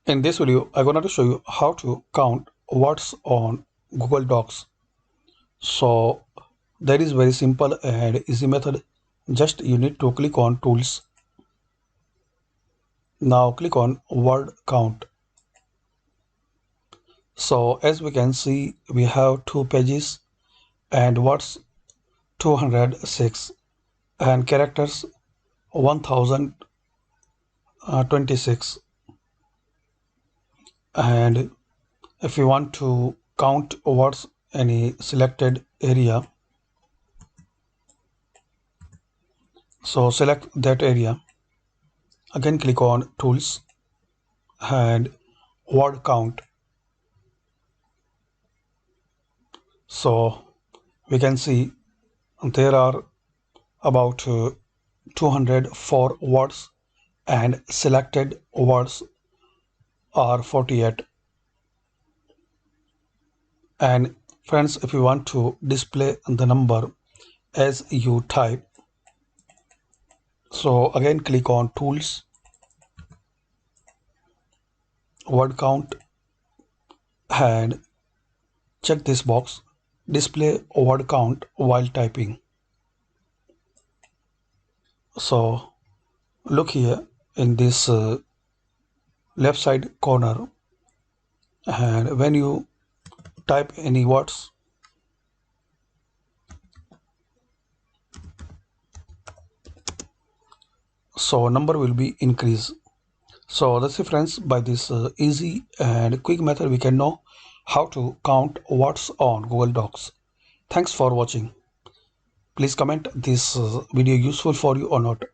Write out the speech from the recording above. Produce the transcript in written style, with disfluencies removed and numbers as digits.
In this video, I'm going to show you how to count words on Google Docs. So that is very simple and easy method. Just you need to click on Tools. Now click on Word Count. So as we can see, we have two pages and words 206 and characters 1026. And if you want to count words any selected area, so select that area. Again click on Tools and Word Count. So we can see there are about 204 words and selected words are 48. And friends, if you want to display the number as you type, so again click on Tools, Word Count, and check this box, display word count while typing. So look here in this left side corner, and when you type any words, so number will be increase. So that's it friends. By this easy and quick method we can know how to count words on Google Docs. Thanks for watching. Please comment this video useful for you or not.